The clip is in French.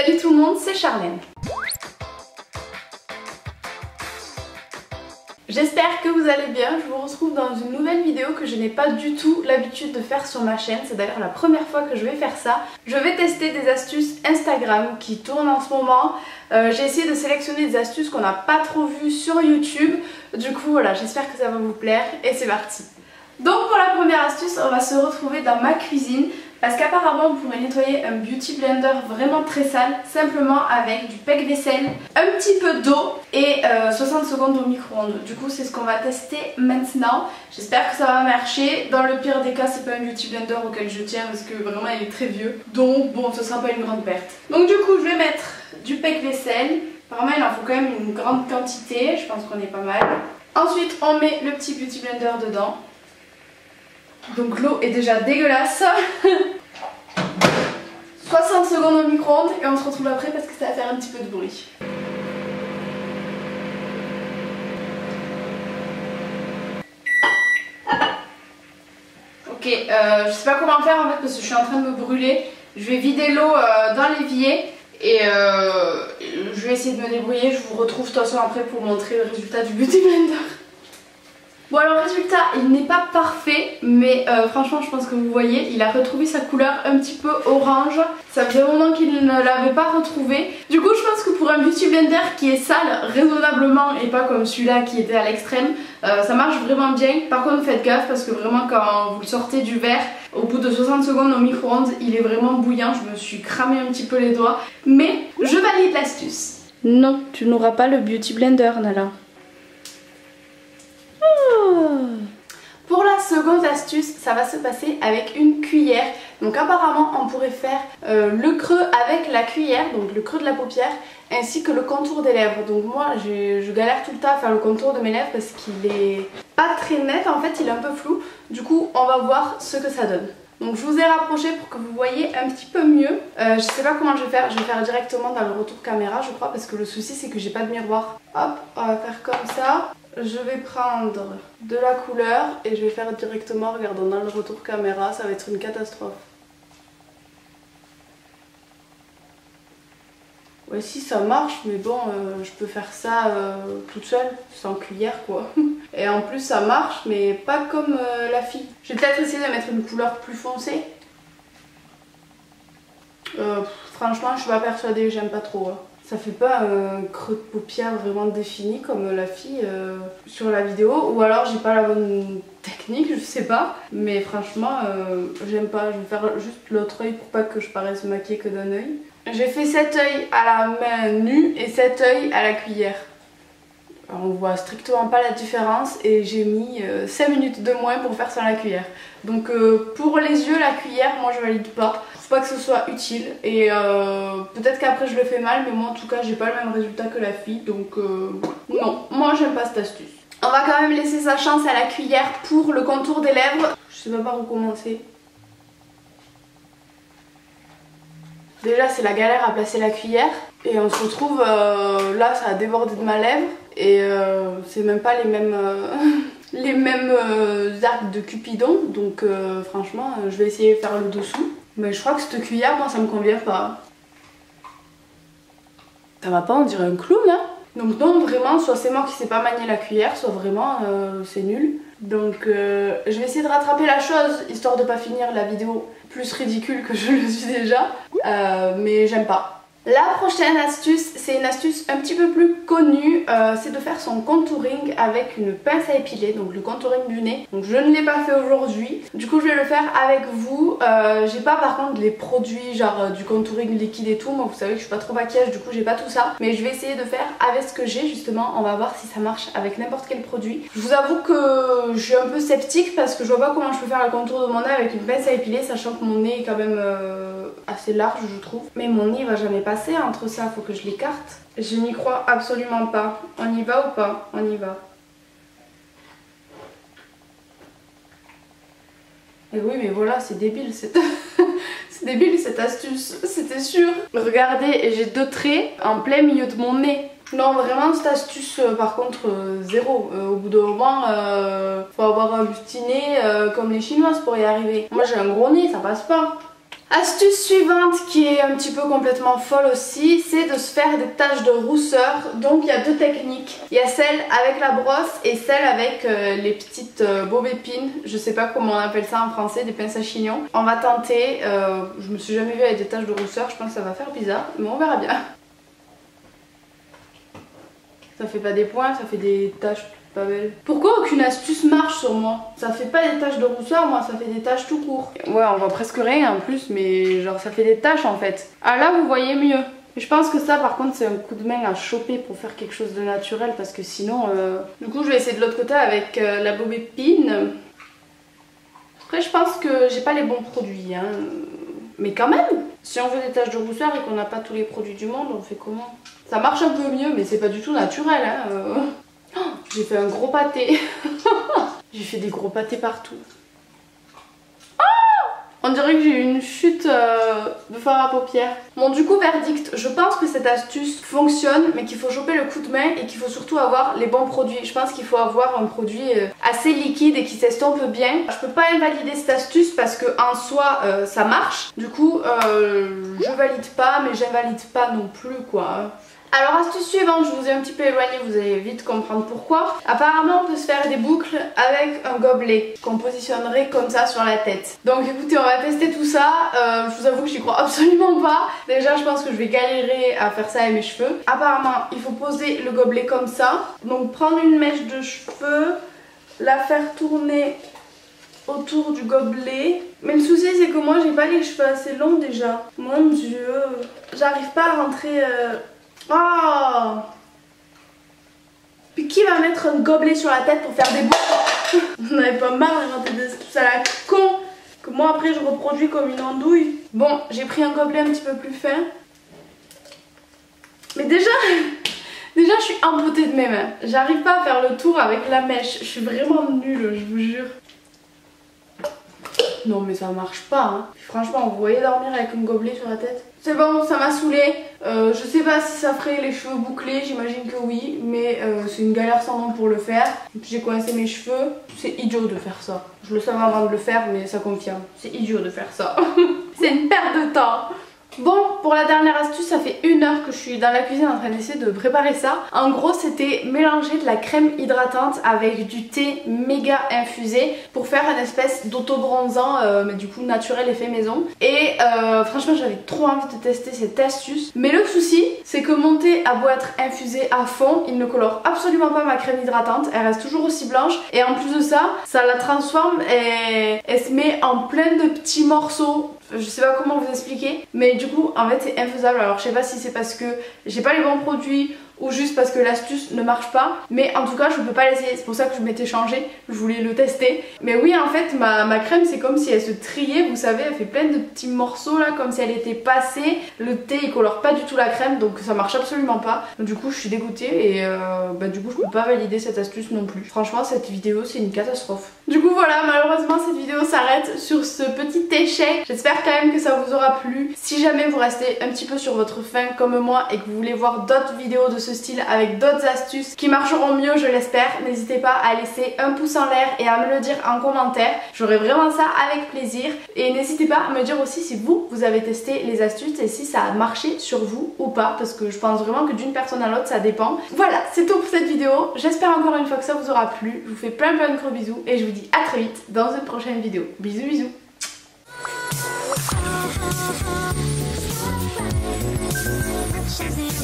Salut tout le monde, c'est Charlène. J'espère que vous allez bien, je vous retrouve dans une nouvelle vidéo que je n'ai pas du tout l'habitude de faire sur ma chaîne. C'est d'ailleurs la première fois que je vais faire ça. Je vais tester des astuces Instagram qui tournent en ce moment. J'ai essayé de sélectionner des astuces qu'on n'a pas trop vues sur YouTube. Du coup voilà, j'espère que ça va vous plaire et c'est parti. Donc pour la première astuce, on va se retrouver dans ma cuisine. Parce qu'apparemment on pourrait nettoyer un beauty blender vraiment très sale simplement avec du pec vaisselle, un petit peu d'eau et 60 secondes au micro-ondes. Du coup c'est ce qu'on va tester maintenant. J'espère que ça va marcher. Dans le pire des cas c'est pas un beauty blender auquel je tiens parce que vraiment il est très vieux. Donc bon, ce sera pas une grande perte. Donc du coup je vais mettre du pec vaisselle. Apparemment il en faut quand même une grande quantité, je pense qu'on est pas mal. Ensuite on met le petit beauty blender dedans. Donc l'eau est déjà dégueulasse. 60 secondes au micro-ondes et on se retrouve après parce que ça va faire un petit peu de bruit. Ok, je sais pas comment faire en fait parce que je suis en train de me brûler. Je vais vider l'eau dans l'évier et je vais essayer de me débrouiller. Je vous retrouve de toute façon après pour montrer le résultat du beauty blender. Bon alors résultat, il n'est pas parfait mais franchement je pense que vous voyez, il a retrouvé sa couleur un petit peu orange. Ça faisait un moment qu'il ne l'avait pas retrouvé. Du coup je pense que pour un beauty blender qui est sale raisonnablement et pas comme celui-là qui était à l'extrême, ça marche vraiment bien. Par contre faites gaffe parce que vraiment quand vous le sortez du verre, au bout de 60 secondes au micro-ondes, il est vraiment bouillant. Je me suis cramé un petit peu les doigts. Mais je valide l'astuce. Non, tu n'auras pas le beauty blender Nala. Pour la seconde astuce, ça va se passer avec une cuillère. Donc apparemment on pourrait faire le creux avec la cuillère, donc le creux de la paupière, ainsi que le contour des lèvres. Donc moi je galère tout le temps à faire le contour de mes lèvres parce qu'il est pas très net, en fait il est un peu flou. Du coup on va voir ce que ça donne. Donc je vous ai rapproché pour que vous voyez un petit peu mieux. Je sais pas comment je vais faire directement dans le retour caméra je crois, parce que le souci c'est que j'ai pas de miroir. Hop, on va faire comme ça. Je vais prendre de la couleur et je vais faire directement, regardons dans le retour caméra, ça va être une catastrophe. Ouais si ça marche mais bon je peux faire ça toute seule, sans cuillère quoi. Et en plus ça marche mais pas comme la fille. Je vais peut-être essayer de mettre une couleur plus foncée. Franchement je suis pas persuadée, j'aime pas trop. Hein. Ça fait pas un creux de paupière vraiment défini comme la fille sur la vidéo, ou alors j'ai pas la bonne technique, je sais pas. Mais franchement j'aime pas, je vais faire juste l'autre œil pour pas que je paraisse maquillée que d'un œil. J'ai fait cet œil à la main nue et cet œil à la cuillère. Alors on voit strictement pas la différence et j'ai mis 5 minutes de moins pour faire sans la cuillère. Donc pour les yeux la cuillère moi je valide pas. Faut pas que ce soit utile et peut-être qu'après je le fais mal, mais moi en tout cas j'ai pas le même résultat que la fille, donc non, moi j'aime pas cette astuce. On va quand même laisser sa chance à la cuillère pour le contour des lèvres. Je sais même pas où commencer. Déjà c'est la galère à placer la cuillère et on se retrouve là ça a débordé de ma lèvre et c'est même pas les mêmes les mêmes arcs de Cupidon, donc franchement je vais essayer de faire le dessous. Mais je crois que cette cuillère moi ça me convient pas. Ça va pas, on dirait un clown hein. Donc non vraiment, soit c'est moi qui sais pas manier la cuillère, soit vraiment c'est nul. Donc je vais essayer de rattraper la chose histoire de pas finir la vidéo plus ridicule que je le suis déjà, mais j'aime pas. La prochaine astuce, c'est une astuce un petit peu plus connue, c'est de faire son contouring avec une pince à épiler, donc le contouring du nez. Donc je ne l'ai pas fait aujourd'hui, du coup je vais le faire avec vous. J'ai pas par contre les produits genre du contouring liquide et tout, moi vous savez que je suis pas trop maquillage, du coup j'ai pas tout ça. Mais je vais essayer de faire avec ce que j'ai justement, on va voir si ça marche avec n'importe quel produit. Je vous avoue que je suis un peu sceptique parce que je vois pas comment je peux faire le contour de mon nez avec une pince à épiler, sachant que mon nez est quand même assez large je trouve. Mais mon nez va jamais passer entre ça, faut que je l'écarte. Je n'y crois absolument pas. On y va ou pas? On y va. Et oui mais voilà c'est débile cette... c'est débile cette astuce, c'était sûr. Regardez, j'ai deux traits en plein milieu de mon nez. Non vraiment cette astuce par contre zéro. Au bout d'un moment faut avoir un petit nez comme les chinoises pour y arriver. Moi j'ai un gros nez, ça passe pas. Astuce suivante qui est un petit peu complètement folle aussi, c'est de se faire des taches de rousseur. Donc il y a deux techniques. Il y a celle avec la brosse et celle avec les petites bobépines. Je sais pas comment on appelle ça en français, des pinces à chignon. On va tenter, je me suis jamais vue avec des taches de rousseur, je pense que ça va faire bizarre, mais on verra bien. Ça fait pas des points, ça fait des taches pas belles. Pourquoi aucune astuce marche sur moi? Ça fait pas des taches de rousseur, moi ça fait des taches tout court. Ouais, on voit presque rien en plus, mais genre ça fait des taches en fait. Ah là vous voyez mieux. Je pense que ça par contre c'est un coup de main à choper pour faire quelque chose de naturel parce que sinon... Du coup je vais essayer de l'autre côté avec la bobépine. Après je pense que j'ai pas les bons produits hein. Mais quand même, si on veut des taches de rousseur et qu'on n'a pas tous les produits du monde, on fait comment? Ça marche un peu mieux mais c'est pas du tout naturel hein. Oh, j'ai fait un gros pâté. J'ai fait des gros pâtés partout. On dirait que j'ai eu une chute de fard à paupières. Bon du coup verdict, je pense que cette astuce fonctionne mais qu'il faut choper le coup de main et qu'il faut surtout avoir les bons produits. Je pense qu'il faut avoir un produit assez liquide et qui s'estompe bien. Je peux pas invalider cette astuce parce que en soi ça marche. Du coup je valide pas mais j'invalide pas non plus quoi. Alors astuce suivante, je vous ai un petit peu éloigné, vous allez vite comprendre pourquoi. Apparemment on peut se faire des boucles avec un gobelet qu'on positionnerait comme ça sur la tête. Donc écoutez, on va tester tout ça. Je vous avoue que j'y crois absolument pas. Déjà je pense que je vais galérer à faire ça avec mes cheveux. Apparemment il faut poser le gobelet comme ça. Donc prendre une mèche de cheveux, la faire tourner autour du gobelet. Mais le souci c'est que moi j'ai pas les cheveux assez longs déjà. Mon dieu, j'arrive pas à rentrer... Oh! Puis qui va mettre un gobelet sur la tête pour faire des boucles? Vous n'avez pas marre d'inventer des astuces à la con que moi après je reproduis comme une andouille. Bon, j'ai pris un gobelet un petit peu plus fin. Mais déjà je suis empotée de mes mains. J'arrive pas à faire le tour avec la mèche. Je suis vraiment nulle, je vous jure. Non mais ça marche pas hein. Franchement vous voyez dormir avec un gobelet sur la tête? C'est bon, ça m'a saoulée. Je sais pas si ça ferait les cheveux bouclés, j'imagine que oui. Mais c'est une galère sans nom pour le faire. J'ai coincé mes cheveux. C'est idiot de faire ça. Je le savais avant de le faire mais ça confirme. C'est idiot de faire ça. C'est une perte de temps. Bon, pour la dernière astuce, ça fait 1 heure que je suis dans la cuisine en train d'essayer de préparer ça. En gros, c'était mélanger de la crème hydratante avec du thé méga infusé pour faire une espèce d'auto-bronzant, mais du coup naturel et fait maison. Et franchement, j'avais trop envie de tester cette astuce. Mais le souci, c'est que mon thé a beau être infusé à fond, il ne colore absolument pas ma crème hydratante. Elle reste toujours aussi blanche. Et en plus de ça, ça la transforme et elle se met en plein de petits morceaux. Je sais pas comment vous expliquer, mais du coup en fait c'est infaisable. Alors je sais pas si c'est parce que j'ai pas les bons produits ou juste parce que l'astuce ne marche pas, mais en tout cas je peux pas l'essayer, c'est pour ça que je m'étais changée, je voulais le tester. Mais oui en fait ma crème c'est comme si elle se triait, vous savez, elle fait plein de petits morceaux là comme si elle était passée. Le thé il colore pas du tout la crème donc ça marche absolument pas. Donc, du coup je suis dégoûtée et du coup je peux pas valider cette astuce non plus. Franchement cette vidéo c'est une catastrophe. Du coup voilà, malheureusement cette vidéo s'arrête sur ce petit échec. J'espère quand même que ça vous aura plu. Si jamais vous restez un petit peu sur votre faim comme moi et que vous voulez voir d'autres vidéos de ce style avec d'autres astuces qui marcheront mieux je l'espère, n'hésitez pas à laisser un pouce en l'air et à me le dire en commentaire. J'aurai vraiment ça avec plaisir. Et n'hésitez pas à me dire aussi si vous avez testé les astuces et si ça a marché sur vous ou pas, parce que je pense vraiment que d'une personne à l'autre ça dépend. Voilà, c'est tout pour cette vidéo. J'espère encore une fois que ça vous aura plu. Je vous fais plein de gros bisous et je vous dis à très vite dans une prochaine vidéo. Bisous bisous. She's